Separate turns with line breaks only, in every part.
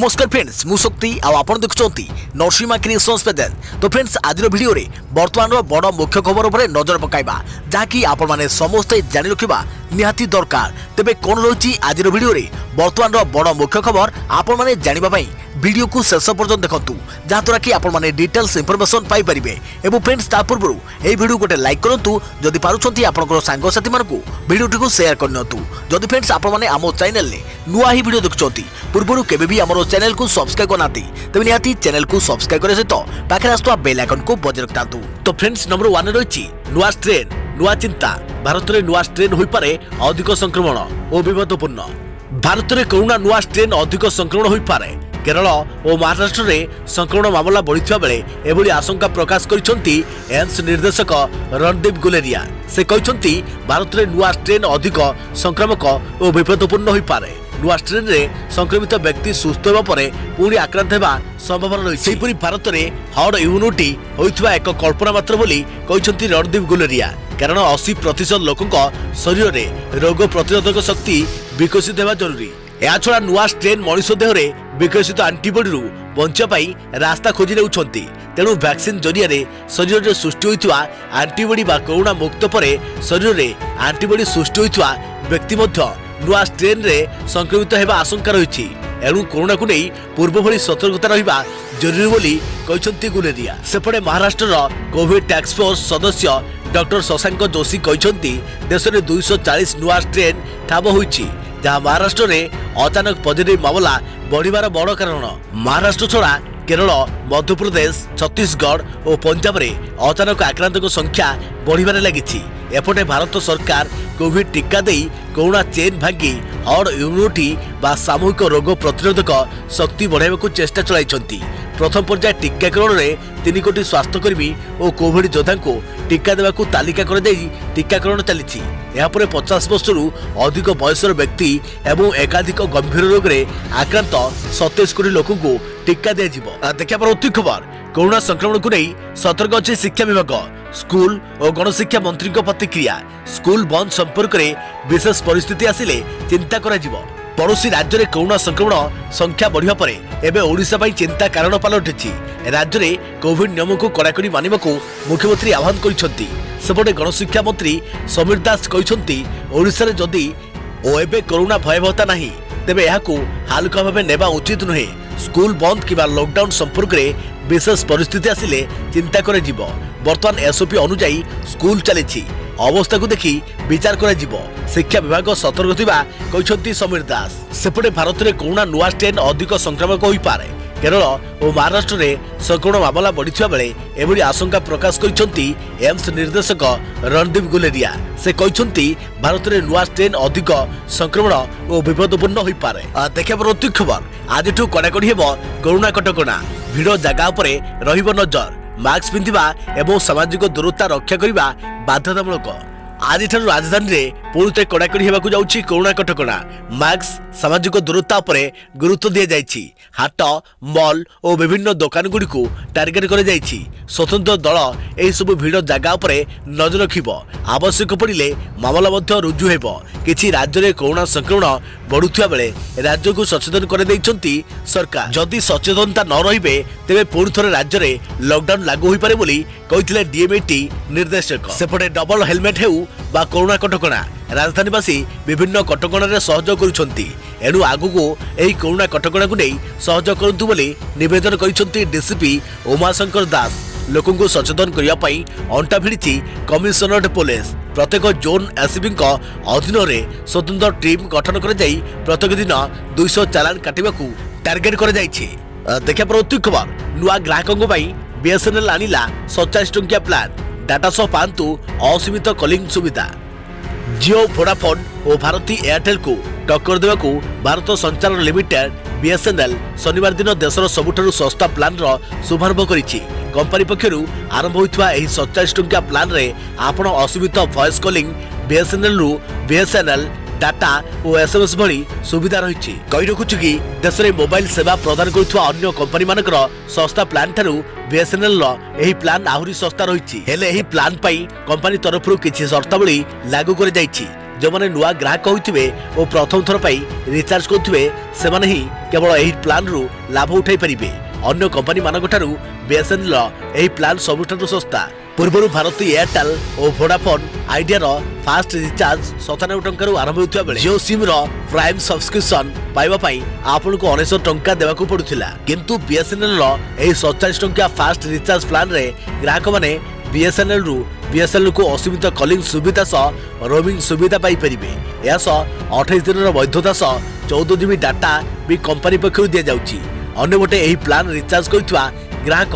नमस्कार फ्रेंड्स मु शक्ति आपण देखुंती नरसिंहा क्रिएशंस पेजेंट। तो फ्रेंड्स आज वीडियो रे वर्तमान बड़ मुख्य खबर उपर नजर पकाइबा जहाँकि आपण माने समस्ते जानि रखिबा निहाती दरकार। तेबे कोन रही आज वीडियो रे वर्तमान बड़ मुख्य खबर आपण माने जानिबा पई वीडियो को शेष पर्यंत देखंतु जहाँद्वारा कि आपण माने डिटेल्स इंफॉर्मेशन पाई परिबे। एवं फ्रेंड्स ता पूर्व एई वीडियो गोटे लाइक करंतु जदि पारुछंती आपनकर सांग साथी मानकु वीडियो को शेयर करनतु। जदि फ्रेंड्स आपण माने हमो चैनल ले नुआ ही वीडियो देखुछंती पूर्व केबे भी हमरो चैनल को सब्सक्राइब करनाती तबे निहाती चैनल को सब्सक्राइब करे सहित पाखे आस्तुवा बेल आइकन को बजाय रखतांतु। तो फ्रेंड्स नंबर 1 रही नुआ स्ट्रेन नुआ चिंता भारत में नुआ स्ट्रेन हो पारे अधिक संक्रमण और विपदपूर्ण। भारत में कोरोना नुआ स्ट्रेन अधिक संक्रमण हो पारे। केरल और महाराष्ट्र में संक्रमण मामला बढ़िया बेले एभली आशंका प्रकाश करिसेंती एम्स निर्देशक रणदीप गुलेरिया। से कहते भारत में नुआ स्ट्रेन अधिक संक्रामक और विपदपूर्ण हो पारे। नुआ स्ट्रेन रे संक्रमित व्यक्ति सुस्थ होगा पर पुणी आक्रांत होगा संभावना रही। सेहीपरि भारत में हर्ड इम्यूनिटी होइथिबा एक कल्पना मात्र बोली कहते रणदीप गुलेरिया। कारण 80% लोकों शरीर में रोग प्रतिरोधक शक्ति विकसित होगा जरूरी। या छड़ा नुआ स्ट्रेन मनुष्य देह में विकसित आंटीबॉडी रु बंचाई रास्ता खोजी नेउछंती। तेणु वैक्सीन जरिया शरीर में सृष्टि होइथिबा आंटीबॉडी बा कोरोना मुक्त पर शरीर में आंटीबॉडी सृष्टि होइथिबा व्यक्ति मध्य नुआ स्ट्रेन रे संक्रमित होगा आशंका रही। एणु कोरोना को नहीं पूर्व भली सतर्कता रहिबा जरूरी बोली कहते गुलेरिया। सेपटे महाराष्ट्र कोविड टास्क फोर्स सदस्य डॉक्टर शशांक जोशी कहते देश में 240 नुआ स्ट्रेन ठाब होइछि जहाँ महाराष्ट्र में अचानक पॉजिटिव मामला बढ़िबार बड़ कारण। महाराष्ट्र छड़ा केरल मध्य प्रदेश छत्तीसगढ़ और पंजाब में अचानक आक्रांतों संख्या बढ़िबार लगी। एपटे भारत सरकार कोविड टीका दे कोरोना चेन भांगी हर्ड इम्यूनिटी बा सामूहिक रोग प्रतिरोधक शक्ति बढ़ाइबा को चेष्टा चलाइछंती। प्रथम पर्याय टीकाकरण में 3 कोटी स्वास्थ्यकर्मी और कोविड योद्धा को टीका देवा को तालिका कर टीकाकरण चली। यापर 50 वर्षरू अधिक बयसर व्यक्ति एवं एकाधिक गंभीर रोग रे आक्रांत 27 कोटी लोक को टीका दिया। देखा पर खबर कोरोना संक्रमण को नहीं सतर्क अच्छे शिक्षा विभाग। स्कूल और गणशिक्षा मंत्री प्रतिक्रिया। स्कूल बंद संपर्क में विशेष परिस्थिति आसिले चिंता करा जिवो। पड़ोशी राज्य में कोरोना संक्रमण संख्या बढ़िया पर एबे ओडिशा पई चिंता कारण पलटिछि। राज्य में कोविड नियम को कड़ाकड़ी मानिबा को मुख्यमंत्री आह्वान करिसेंती। सेपटे गणशिक्षा मंत्री समीर दास कहते ओडिशा रे जदि ओ एबे कोरोना भयावहता नहीं तेबे याकू हालका भावे नेबा उचित नुहे। स्कूल बंद किबा लॉकडाउन संपर्क में विशेष परिस्थिति आसिले चिंता करे जिवो। वर्तमान एसओपी अनुसार स्कूल चली अवस्था को देखि विचार करा जिवो। शिक्षा विभाग सतर्क थिबा कहते समीर दास। सेपटे भारत में कोरोना नुआ स्ट्रेन अधिक संक्रामक हो पारे। केरल और महाराष्ट्र में संक्रमण मामला बढ़िया बेले एभली आशंका प्रकाश करिसेंती एम्स निर्देशक रणदीप गुलेरिया। से कहते भारत में नुआ स्ट्रेन अधिक संक्रमण और विपदपूर्ण हो पारे। देखा पर खबर आज कड़ाकड़ी हेबो कोरोना कटकणा। भिड़ जगह उपरे रहिबो नजर। मास्क पिंधिबा एवं सामाजिक दूरता रक्षा करिबा बाध्यतामूलक। आज राजधानी में पुणी कड़ाकड़ी होगा जाऊँगी कोरोना कटकणा। मास्क सामाजिक दूरता उपरे गुरुत्व दि जाइछि। हाट मॉल और विभिन्न दुकान गुड़ी को टार्गेट कर स्वतंत्र दल यह सब भिड़ जगह उपरे नजर रखिबो। आवश्यक पड़िले मामला मध्य रुजु हेबो। किछि राज्य में कोरोना संक्रमण बढ़ुथिबा बेले राज्य को सचेतन कर दैछंती सरकार। जदि सचेतनता न रहिबे तेबे पुणी थरे राज्य में लॉकडाउन लागू होई पारे बोली कहिथिले डीएमएटी निर्देशक। सेपटे डबल हेलमेट हेउ बा कोरोना कटकणा राजधानीवासी विभिन्न कटकणा सहयोग करुछंती। एणु आगुको एही कोरोना कटकणा को नहीं सहयोग करंतु बोली निवेदन करिसंती डीसीपी उमाशंकर दास। लोकों को सचेतन करने पाई अंटा भिड़ी कमिशनरेट पुलिस। प्रत्येक जोन एसपी अधीन में स्वतंत्र टीम गठन कर प्रत्येक दिन 200 चालान काटिबा को टार्गेट कर देखा पर खबर नुआ ग्राहकों बीएसएनएल आनिला 47 टंकिया प्लान। डाटा सह पांतु असीमित कॉलिंग सुविधा। जियो वोडाफोन और भारती एयरटेल को टक्कर देवाकू भारत संचार लिमिटेड बीएसएनएल शनिवार दिन देशर सबुठारु सस्ता प्लान शुभारंभ करिछि। कंपनी पक्षरु आरंभ होइथवा एही 47 टंकिया प्लान रे आपण असीमित वॉइस कॉलिंग बीएसएनएल रु बीएसएनएल डाटा और एसएमएस भली सुविधा रही। कही रखुछु कि देश में मोबाइल सेवा प्रदान करुवा अन्य कंपनी मानकर सस्ता प्लान ठारू बीएसएनएल एही प्लान आहुरी सस्ता रही। हेले एही प्लान पाई कंपनी तरफ किछि शर्तावली लागू कर जाइछि। जो मैंने नुआ ग्राहक होइथिबे ओ प्रथम थर पई रिचार्ज करथिबे सेमाने ही केवल एही प्लान रु लाभ उठाई परिबे। अन्य कंपनी मानकठारु बीएसएनएल एही प्लान सबुठारु सस्ता। पूर्व भारती एयरटेल और वोडाफोन आइडिया रो फास्ट रिचार्ज 97 टंका आरंभ होता बेले जियो सिम रो प्राइम सब्सक्रिप्शन पाइबा पई आपन को 1900 टंका देवाकू पड़ुथिला, किंतु बीएसएनएल रो एही 47 टंका फास्ट रिचार्ज प्लान रे ग्राहक माने बीएसएनएल को असीमित कॉलिंग सुविधा सह रोमिंग सुविधा पाई परिबे। या 28 दिन वैधता सह 14 जीबी डाटा भी कंपनी पक्षरु दिया जाउची। अन्य गोटे एही प्लान रिचार्ज करथुवा ग्राहक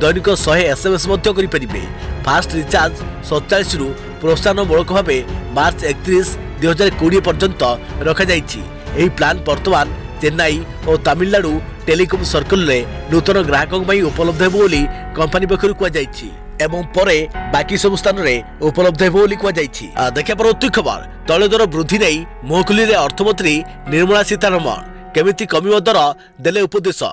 दैनिक 100 एसएमएस मध्य करि परिबे। फास्ट रिचार्ज 47 रु प्रोत्साहनमूलक भाव मार्च 31, 2020 पर्यंत रखा जाइछि। एही प्लान वर्तमान चेन्नई और तमिलनाडु टेलीकॉम सर्कल रे नूतन ग्राहकों पई उपलब्ध हेबो बोली कंपनी पक्षरु कुआ जाइछि एवं परे बाकी सब स्थान रे उपलब्ध हेबो बोली कुआ जाइछि। देखिया परवर्ती खबर, तैल दर वृद्धि नै मोहखुली रे अर्थमंत्री निर्मला सीतारमण केमिति कमिबो दर देले उपदेश।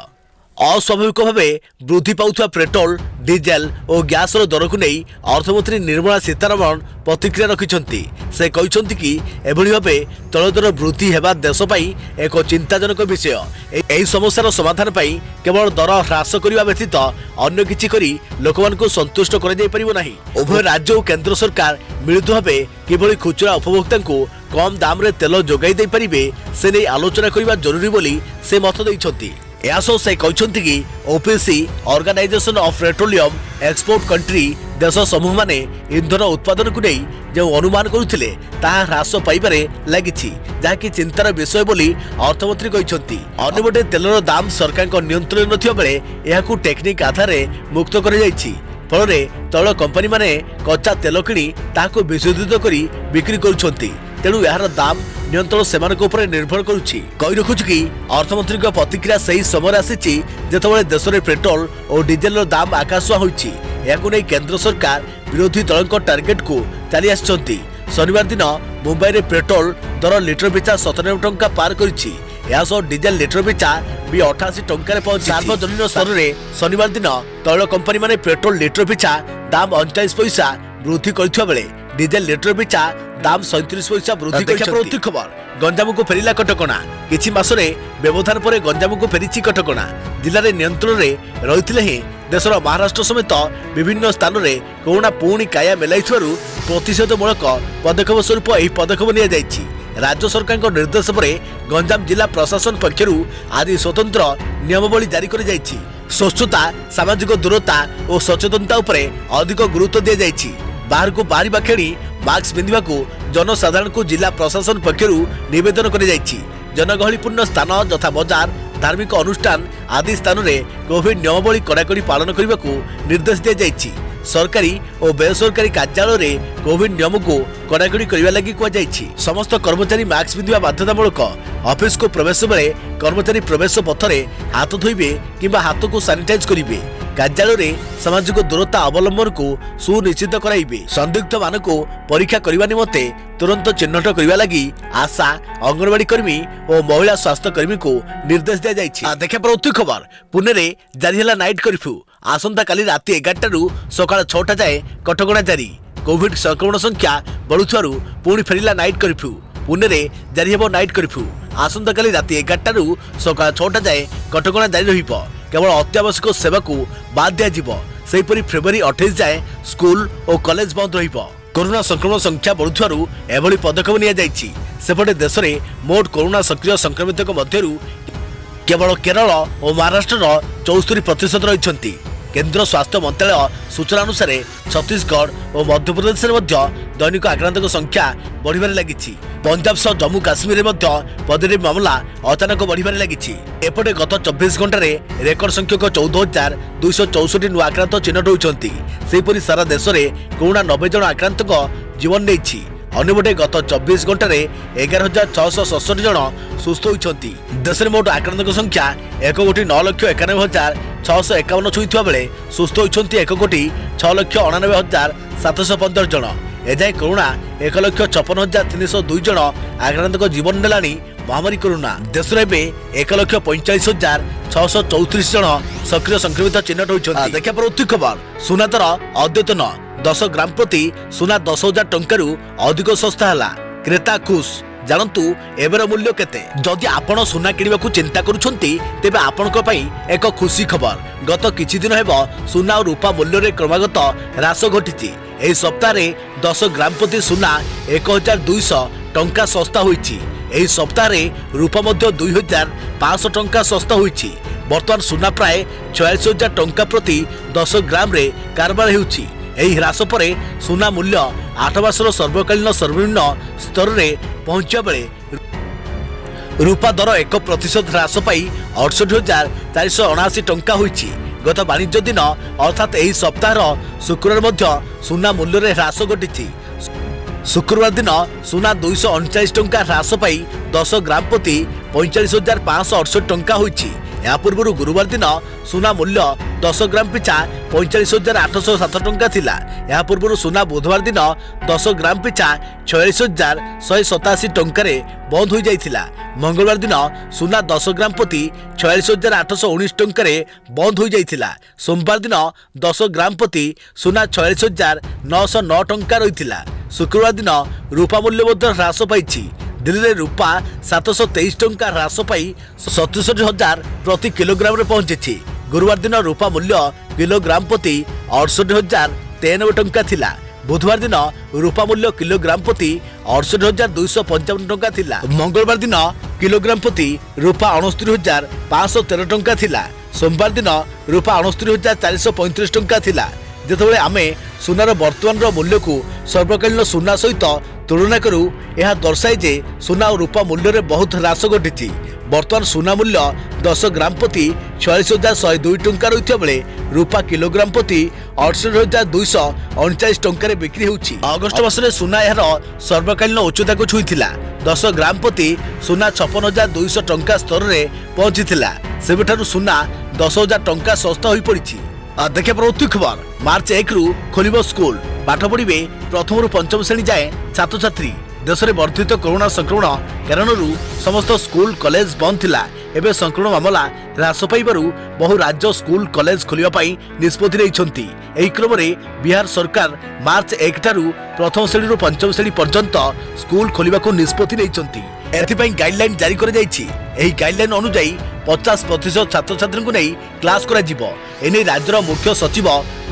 अस्वाभाविक भाव वृद्धि पाउथुवा पेट्रोल, डीजेल और गैस दर को नहीं अर्थमंत्री निर्मला सीतारमण प्रतिक्रिया रखिछंती। से कहिछंती कि एभली भावे तैल दर वृद्धि हेबा देश पई एक चिंताजनक विषय। एही समस्यार समाधान पई केवल दर ह्रास करिबा व्यतीत अन्य किछि करी लोकमान को संतुष्ट करा जाय परिबो नाही। उभय राज्य और केंद्र सरकार मिलित भावे किभली खुचरा उपभोक्ता को कम दाम रे तेल जोगाई दे परिबे से नै आलोचना करिबा जरूरी बोली से मत दैछंती। यासो से कहते कि OPEC organisation of petroleum export country देश समूह माने इंधन उत्पादन को नहीं जो अनुमान करुथिले ताहा ह्रास पाइबारे लागिछि, जाकि चिंतार विषय बोली अर्थमंत्री कहते। अन्यपटे तेलर दाम सरकार नियंत्रण नथिबा बेले एहाकु टेक्निक आधार मुक्त कर जाइछि। फल तैल कंपनी माने कच्चा तेल किणी ताहाकु विशोधित करी बिक्री करुछंती। तेणु यार दाम नियंत्रण सेमानक उपर निर्भर करुछि। कहि रखुछु कि अर्थमंत्री प्रतिक्रिया सही समय आसीछि जेतेबेले देश में पेट्रोल और डीजेल दाम आकाशुआ होइछि। याकु नै केंद्र सरकार विरोधी दलक टार्गेट को चली आछंती। शनिवार दिन मुंबई रे पेट्रोल दर लिटर पिछा 97 टंका पार करिछि। यासो डीजेल लिटर पिछा भी 88 टंका पहुंची। सार्वजनिक स्तर में शनिवार दिन तैल कंपनी माने पेट्रोल लिटर पिछा दाम 39 पैसा वृद्धि करथिबा बेले डीजेल लिटर पिछा दाम 37 पैसा वृद्धि करथिबा। खबर, गंजाम को फेरिला कटकणा। किछि मासरे व्यवधान पर गंजाम को फेरिछि कटकणा। जिले में नियंत्रण रे रहिथिले ही देशर महाराष्ट्र समेत विभिन्न स्थान में कोरोना पुणी काया मेलाइथिबारु प्रतिषेधमूलक पदक्षेप स्वरूप एही पदक्षेप निया जाइछि। राज्य सरकार निर्देश पर गंजाम जिला प्रशासन पक्षरु आज स्वतंत्र नियमावली जारी कर जाइछि। स्वच्छता, सामाजिक दूरता और सचेतनता उपरे अधिक गुरुत्व दिया जाइछि। बाहर को बाहरिबा खेणी मास्क पिंधिबा को जनसाधारण को जिला प्रशासन पक्षरु निवेदन कर जाइछि। जनगहलीपूर्ण स्थान यथा बजार, धार्मिक अनुष्ठान आदि स्थान में कोविड नियमावली कड़ाकड़ी पालन करने को निर्देश दिया जाइछि। सरकारी और बेसरकारी कार्यालय में कोविड नियम को कड़ाकड़ी करने लगी कहुଯାଇଛି। समस्त कर्मचारी मास्क पिंधिबा बाध्यतामूलक। ऑफिस को प्रवेश बेले कर्मचारी प्रवेश पथरे हाथ धोइबे किंबा हाथ को सानिटाइज करिवे। कार्यालय रे सामाजिक दूरता अवलंबन को सुनिश्चित कराइबे। संदिग्ध मान को परीक्षा करने निमंते तुरंत चिन्हट करने लगी आशा, अंगनवाड़ी कर्मी और महिला स्वास्थ्य कर्मी को निर्देश दिया जाइछि। देखा पर खबर, पुणे रे जारी हला नाइट कर्फ्यू। आसंता काली राति 11 रु सकाळ 6टा जाए कटकणा जारी। कोविड संक्रमण संख्या बढ़ुथारु पुणी फेरिला नाइट कर्फ्यू। पुणे रे जारी हेबो नाइट कर्फ्यू। आसंता काली राति 11 रु सकाळ 6टा जाए कटकणा जारी रहिबो। केवल अत्यावश्यक सेवा को बाद दिया। सेहीपरि फेब्रुआरी 28 जाए स्कूल और कॉलेज बंद रहिबो। कोरोना संक्रमण संख्या बढ़ुथारु एभली पदक्षेप निया जाइछि। सेपटे देश में मोट कोरोना सक्रिय संक्रमितक मध्यरु केवल केरल और महाराष्ट्र 74% रहिछंती। केंद्र स्वास्थ्य मंत्रालय सूचना अनुसार छत्तीसगढ़ और मध्यप्रदेश में दैनिक आक्रांतक संख्या बढ़िबार लागिछि। पंजाब सह जम्मू काश्मीर में पॉजिटिव मामला अचानक बढ़िबार लागिछि। एपटे गत 24 घंटा रेकर्ड संख्यक 14,264 नुआ आक्रांत चिन्हट होइछंती। सेहीपरि सारा देश में कोरोना 90 जन आक्रांतक जीवन नेइछि। अन्यपटे गत 24 घंटा 11,667 जन सुस्थ होइछंती। देश में मोट आक्रांतक संख्या 1,09,91,651 छुईथिबा बेले सुस्थ होइछंती 1,06,99,715 जन। एजाए कोरोना 1,56,302 जन आक्रांतक जीवन नेलानी महामारी कोरोना। देश में 1,45,634 जन सक्रिय संक्रमित चिन्हट होइछंती। देखा पर खबर, सुना दर अद्यतन 10 ग्राम प्रति सुना 10,000 टंका अधिक सस्ता है। क्रेता खुश जानतु एबर मूल्य केते। जदि आपण सुना किणवाकू चिंता करूछंती तेबे आपणको पई एक खुशी खबर। गत किछि दिन हेबो सुना और रूपा मूल्य रे क्रमागत ह्रास घटिछि। एही सप्ताह रे 10 ग्राम प्रति सुना 1200 टंका सस्ता होईछि। एही सप्ताह रे रूपा मध्य 2500 टंका सस्ता होईछि। वर्तमान सुना प्राय 44000 टंका प्रति 10 ग्राम रे कारबार हेउछि। एही ह्रास परे सुना मूल्य 8 मासर सर्वकालीन सर्वनिम्न स्तर रे पहुंचा बेले रूपा दर 1% ह्रास पाई 68,479 टंका होईछि। गत वाणिज्य दिन अर्थात एही सप्ताहर शुक्रवार मध्य सुना मूल्य रे ह्रास घटिछि। शुक्रवार दिन सुना 239 टंका ह्रास पाई 10 ग्राम प्रति 45,568 टंका होईछि। या पूर्व गुरुवार दिन सुना मूल्य 10 ग्राम पिछा 45,807 टंका थिला। या पूर्व सुना बुधवार दिन 10 ग्राम पिछा 46,187 टंका बंद हो जाइथिला। मंगलवार दिन सुना 10 ग्राम प्रति 46,819 टंका बंद हो जाइथिला। सोमवार दिन 10 ग्राम प्रति सुना 46,909 टंका रहिथिला। शुक्रवार दिन रूपा मूल्य ମଧ୍ୟ ହ୍ରାସ ପାଇଛି। दिल्ली में रूपा 723 टंका ह्रास पाई 67,000 प्रति किलोग्राम रे पहुंची। गुरुवार दिन रूपा मूल्य किलोग्राम प्रति 68,093 टंका थिला। बुधवार दिन रूपा मूल्य किलोग्राम प्रति 68,255 टंका थिला। मंगलवार दिन किलोग्राम प्रति रूपा 69,513 टंका थिला। सोमवार दिन रूपा 69,435 टंका थिला। जेतेबेले आमे सुनार वर्तमान मूल्य को सर्वकालीन सुना सहित तुलना करू यह दर्शाए जे सुना और रूपा मूल्य रे बहुत ह्रास घटी। वर्तमान सुना मूल्य 10 ग्राम प्रति 46,102 टंका रही बेले रूपा किलोग्राम प्रति 68,239 टंका बिक्री होउछि। अगस्ट मासरे सुना यार सर्वकालीन उच्चता को छुईथिला। 10 ग्राम प्रति सुना 56,200 टंका स्तर रे पहुंचीथिला। सेबेठारु सुना 10,000 टंका सस्ता होई पड़िछि। देखिए प्रवृत्ति खबर मार्च 1 रु खोलिबो स्कूल पाठ पढ़िबे प्रथम रु पंचम श्रेणी जाए छात्र छात्री। देश में वर्धित कोरोना संक्रमण कारण समस्त स्कूल कॉलेज बंद थिला। एबे संक्रमण मामला ह्रास पाइबारु बहु राज्य स्कूल कॉलेज खोलिबा पई निष्पत्ति लेइछंती। एही क्रम रे बिहार सरकार मार्च 1 ठारू प्रथम श्रेणी रु पंचम श्रेणी पर्यंत स्कूल खोलिबाकू निष्पत्ति लेइछंती। एथिपाई गाइडलाइन जारी कर जाइछि। एही गाइडलाइन अनुसार 50% छात्र छात्री को नहीं क्लास करा जिवो। एने राज्यर मुख्य सचिव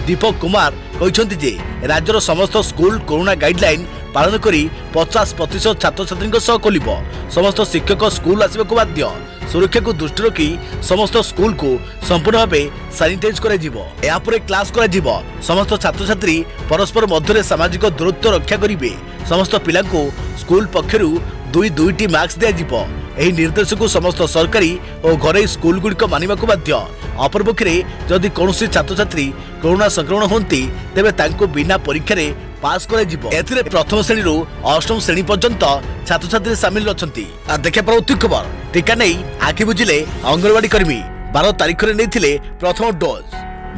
दीपक कुमार कहते जे राज्यर समस्त स्कूल कोरोना गाइडलाइन पालन करी 50% छात्र छात्री खोलिबो। समस्त शिक्षक स्कूल आसबाक बाध्य। सुरक्षा को दृष्टि रखी समस्त स्कूल को संपूर्ण भाव सानिटाइज करा जिवो। या परे क्लास करा जिवो। समस्त छात्र छात्री परस्पर मध्य सामाजिक दूरत्व रक्षा करिवे। समस्त पिला को स्कूल पक्षरु 2-2टी मास्क दिया जिवो। एही निर्देश को समस्त सरकारी और घरे स्कूल गुड़िक मानिबाकू बाध्य। अपरपक्षे जदि कौनसी छात्र छात्री कोरोना संक्रमण होती तेबे तांको बिना परीक्षा रे पास करा जिवो। एथिरे प्रथम श्रेणी रु अष्टम श्रेणी पर्यंत छात्र छात्री शामिल अछंती। देखिए प्रवृत्ति खबर टीका नहीं आखि बुझिले अंगनवाड़ी कर्मी 12 तारिख रे नेथिले प्रथम डोज।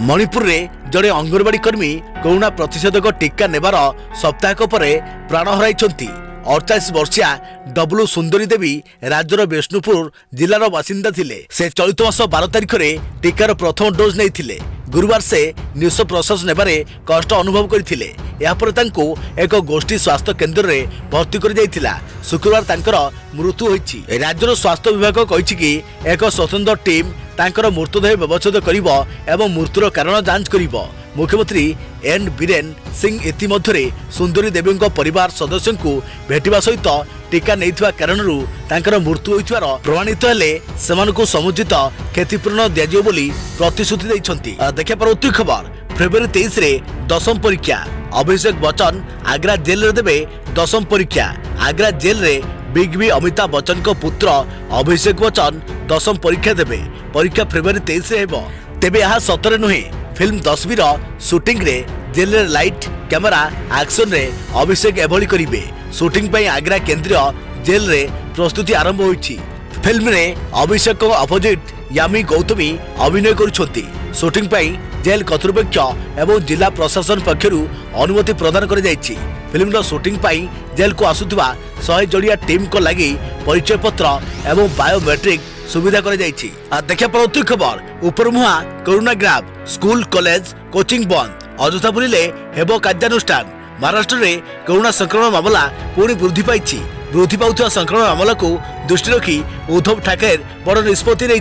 मणिपुर रे जड़े अंगनवाड़ी कर्मी कोरोना प्रतिषेधक टीका नेबार सप्ताहक परे प्राण हराइछंती। 48 वर्षिया डब्लू सुंदरी देवी राज्यर विष्णुपुर जिलार बासिंदा थिले। से चलित मास 12 तारिख रे टीकार प्रथम डोज नहीं थिले। गुरुवार से निश्वास प्रश्वास नेबारे कष्ट अनुभव करथिले। यापर तांको एक गोष्ठी स्वास्थ्य केन्द्र रे भर्ती कर जाइथिला। शुक्रवार तांकर मृत्यु होइछि। राज्यर स्वास्थ्य विभाग कहिछि कि एक स्वतंत्र टीम तांकर मृतदेह व्यवच्छेद करिवो एवं मृत्युर कारण जांच करिवो। मुख्यमंत्री एन बीरेन सिंह इतिमध्य सुंदरी देवी परिवार सदस्य को भेटिबा सहित टीका नैथिबा कारणरू तांकर मृत्यु होइथिबार प्रमाणित हेले सेमानकु समुचित क्षतिपूरण दियाजियो बोली प्रतिश्रुति दैछंती। देखिया परवर्ती खबर फेब्रुआरी 23 रे दशम परीक्षा। अभिषेक बच्चन आग्रा जेल रे देबे दशम परीक्षा। आग्रा जेल रे बिग बी अमिताभ बच्चन को पुत्र अभिषेक बच्चन दशम परीक्षा देबे। परीक्षा फेब्रुआरी 23 रे हेबो। तेबे यह सतरे नुहे फिल्म 10 रो शूटिंग रे जेल रे लाइट कैमेरा एक्शन रे अभिषेक एभली करिवे। शूटिंग पई आग्रा केंद्रीय जेल रे प्रस्तुति आरंभ होइछि। फिल्म रे अभिषेक को अपोजिट यामी गौतमी अभिनय करुछंती। शूटिंग पई जेल कर्तृपक्ष एवं जिला प्रशासन पक्षरु अनुमति प्रदान कर जाइछि। फिल्म रो शूटिंग पई जेल को आसुथिबा 100 जड़िया टीम को लागि परिचय पत्र एवं बायोमेट्रिक सुविधा कर जाइछि। देखिए परवर्ती खबर उपरमुहा corona graph. School college coaching बंद। अଯଥା बुलिले हेबो कार्यानुष्ठान। महाराष्ट्र में कोरोना संक्रमण मामला पुणी वृद्धि पाई। वृद्धि पाउଥିବା संक्रमण मामला को दृष्टि रखी उद्धव ठाकरे बड़ निष्पत्ति नहीं।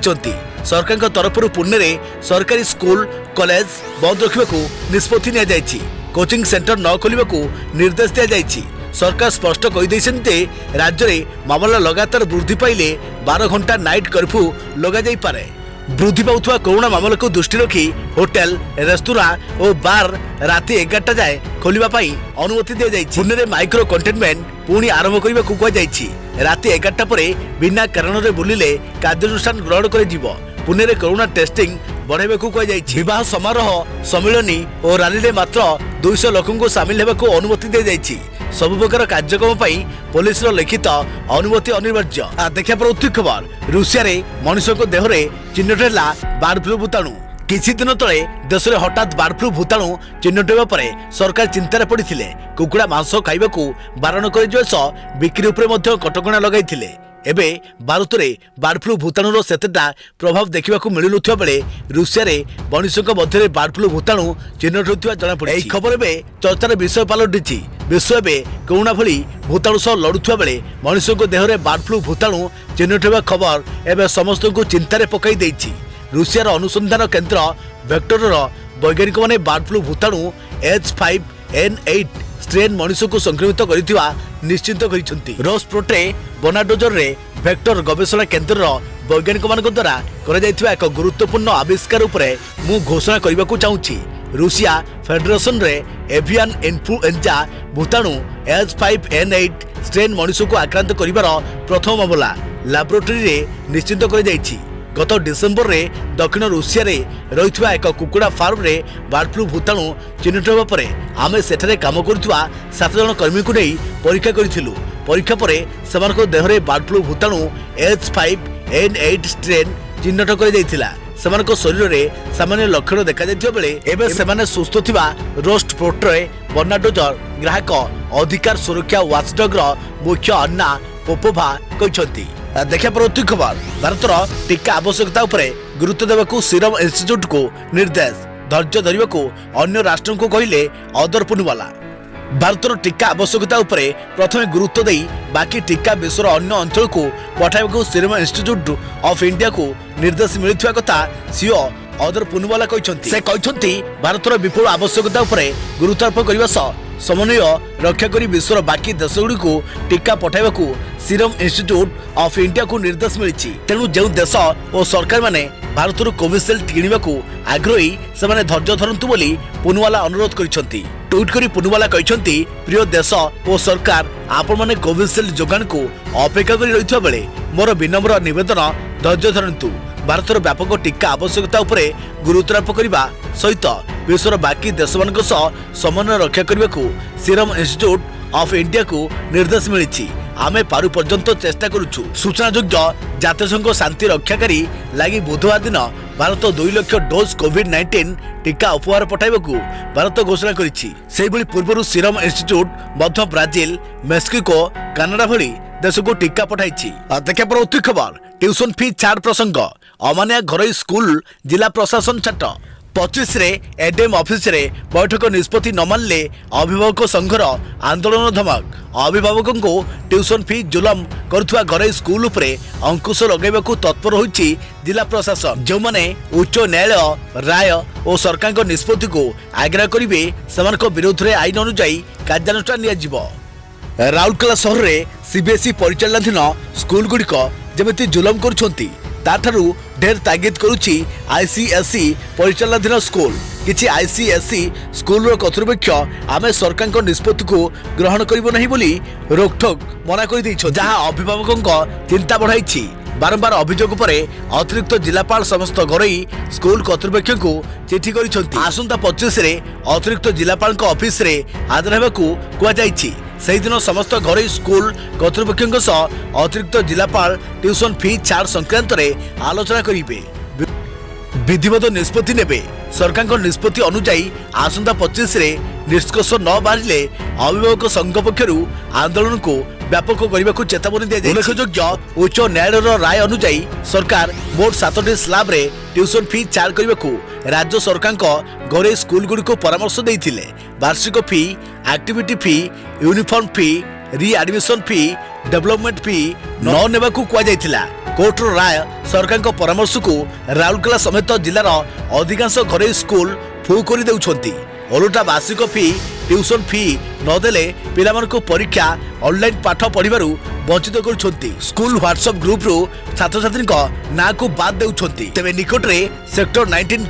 सरकार तरफ पुणे में सरकारी स्कूल कॉलेज बंद रखा निष्पत्ति नि कोचिंग सेंटर न खोलने को निर्देश दि जाएगी। सरकार स्पष्ट कहीदे राज्य में मामला लगातार वृद्धि पाइले 12 घंटा नाइट कर्फ्यू लगा जाई पारे। वृद्धि पाउଥିବା कोरोना मामला को दृष्टि रखी होटेल रेस्तोरां और बार राति 11टा जाए खोलने अनुमति दि जाएगी। पुणे में माइक्रो कंटेनमेंट पुणी आरंभ करने को कहुई। राति 11टा पर बिना कारण में बुलिले कार्यानुष्ठान ग्रहण कर पुणे में कोरोना टेस्टिंग बढ़ाइबा को कहुई। विवाह समारोह सम्मिलनी और रैली में मात्र 200 लोकों को सामिल होगा को अनुमति दि जाएगी। सब प्रकार कार्यक्रम पुलिस लिखित अनुमति अनिवार्य। देखा पर खबर रूसिया रे मनुष्य को देह में चिन्हट है बर्ड फ्लू भूताणु। किछि दिन तले देश में हठात बर्ड फ्लू भूताणु चिन्हट होगा पर सरकार चिंतार पड़ते कुकुड़ा मांस खाइबा को बारण कर बिक्री उपरे कटकणा लगाई। एबे भारत में बर्ड फ्लू भूताणुर सेतेटा प्रभाव देखा मिलुवा बेले रूसिया रे मनुष्यों मध्य बर्ड फ्लू भूताणु चिन्हट होता जमापड़ी। यह खबर में चर्चार विषय पलटि। विश्व में कोरोना भली भूताणु सह लड़ुवा बेले मनुष्यों देह में बर्ड फ्लू भूताणु चिन्हट होगा खबर एवं समस्त को चिंतार पकई देछि। रूसियार अनुसंधान केन्द्र वेक्टरर वैज्ञानिक मैंने बर्ड फ्लू भूताणु H5N8 स्ट्रेन मनुष्य को संक्रमित करथिबा निश्चित करिसेंती। रोस्प्रोटे बोनाडोजर रे वेक्टर गवेषणा केन्द्र वैज्ञानिक मान द्वारा करा जायथिबा एक गुरुत्वपूर्ण आविष्कार उपरे मु घोषणा करबा को चाहूछि। रूसिया फेडरेशन रे एवियन इन्फ्लुएंजा भूताणु H5N8 स्ट्रेन मनुष्य को आक्रांत करिवार प्रथम मामला लैबोरेटरी रे निश्चित कर जायछि। गत डिसेम्बर रे दक्षिण रूसिया रे रहितबा एक कुकुड़ा फार्म रे बर्ड फ्लू भूताणु चिन्हट होगा पर आमे सेठारे काम करुवा 7 जन कर्मी को नहीं परीक्षा करिथिलु। परीक्षा पर सेमानको देह रे बर्ड फ्लू भूताणु H5N8 स्ट्रेन चिन्हट कर जायथिला। सेमानको शरीर रे सामान्य लक्षण देखा जायथिबा बेले एबे सेमाने सुस्थ थिबा रोस्ट प्रोट्रे बर्नाडोजर ग्राहक अधिकार सुरक्षा वाचडॉग रो मुख्य अन्ना पोपोभा कहछंती। देखा पर खबर भारतर टीका आवश्यकता उपरे गुरुत्व देवाक सीरम इंस्टीट्यूट को निर्देश। धैर्य धरने को अन्य राष्ट्र को कहले अदर पुनवाला। भारतर टीका आवश्यकता उपरे प्रथम गुरुत्व दे बाकी टीका विश्वर अन्य अंचल को पठाइबाक सीरम इंस्टीट्यूट ऑफ इंडिया को निर्देश मिलुवा कथा सीओ अदर पुनवाला कहते। से कहते भारतर विपुल आवश्यकता उपरे गुरुत्वारोप करने सह समन्वय रक्षा करी विश्वर बाकी देशगुड़ी को टीका पठाइबाक सीरम इंस्टीट्यूट ऑफ इंडिया को निर्देश मिली। तेणु जो देश और सरकार माने भारत कोविशील्ड किणवा को आग्रही से धैर्य धरतु बोली पुनवाला अनुरोध करछंती। ट्वीट करी पुनवाला कहछंती प्रिय देश और सरकार आपण माने कोविशील्ड जोगान को अपेक्षा करी रहितबा बेले मोर विनम्र निवेदन धैर्य धरतु। भारतर व्यापक टीका आवश्यकता उपरे गुरुत्वारोप करने सहित विश्वर बाकी देश मान समन्वय रक्षा करने को सीरम इंस्टीट्यूट ऑफ इंडिया को निर्देश मिली। आमे पारु पर्यंत चेष्टा करुछु। सूचनायोग्य जातिसंघ शांति रक्षाकारी लगी बुधवार दिन भारत 2 लाख डोज कोविड-19 टीका उपहार पठाइबाकू भारत घोषणा करिछि। सेहिभଳି पूर्वरु सीरम इंस्टीट्यूट मध्य ब्राजिल मेक्सिको कनाडा भली देश को टीका पठाइछि। देखा पर खबर ट्यूशन फी छाड़ प्रसंग अमानिया घरोई स्कूल जिला प्रशासन छाट 25 रे एडीएम ऑफिस रे बैठक निष्पत्ति न मानले अभिभावक संघर आंदोलन धमक। अभिभावकों को ट्यूशन फी जुलम करुवा घरोई स्कूल उपरे अंकुश लगाइबाकू तत्पर होइछि जिला प्रशासन। जो माने उच्च न्यायालय राय और सरकार निष्पत्ति को आग्रह करिवे सेमानक विरोध रे आईन अनुसार कार्यानुष्ठान नियाजिबो। राउरकेला शहर रे सीबीएसई परिचालनाधीन स्कूल गुड़िक जमिति जुलम करुछंती ताठारू ढेर तागिद करुछि आईसीएसई परिचालनाधीन स्कूल। किछि आईसीएसई स्कूल रो कर्तृपक्ष आमे सरकार निष्पत्ति को ग्रहण करिबो नहीं बोली रोकठोक मना कर दैछ, जहां अभिभावकों चिंता बढ़ाइछि। बारंबार अभियोग पर अतिरिक्त जिलापाल समस्त घरोई स्कूल कर्तृपक्ष को चिठी करिसंती। आसंता 25 रे अतिरिक्त जिलापाल ऑफिस रे हाजर हेबाकू कुआ जाइछि। सही दिन समस्त घरोई स्कूल कर्तृपक्षों सह अतिरिक्त जिलापाल ट्यूशन फी छाड़ संक्रांत रे आलोचना करिवे, विधिवत निष्पत्ति नेबे। सरकार निष्पत्ति अनुसार आसंता 25 रे निष्कर्ष न बाहरिले अभिभावक संघ पक्षरु आंदोलन को व्यापक करने को चेतावनी दिया। उल्लेखयोग्य उच्च न्यायालय राय अनुसार सरकार मोट 7टी स्लाब रे ट्यूशन फी छाड़ करने को राज्य सरकार घरे स्कूल गुड़ी को परामर्श देइथिले। वार्षिक फी, एक्टिविटी फी, यूनिफॉर्म फी, रीएडमिशन फी, डेवलपमेंट फी न नेबाकू कुआ जायतिला। कोर्टर राय सरकार परामर्श को राउरकेला समेत जिलार अधिकांश घरोई स्कूल फू कर देउछंती। ओलटा वार्षिक फी, ट्यूशन फी नदेले पिलामानकु परीक्षा ऑनलाइन पाठ पढ़िबारु वंचित करुछंती। स्कूल व्हाट्सएप ग्रुप रु छात्र छात्री ना को बाद देउछंती। तेबे निकटरे सेक्टर 19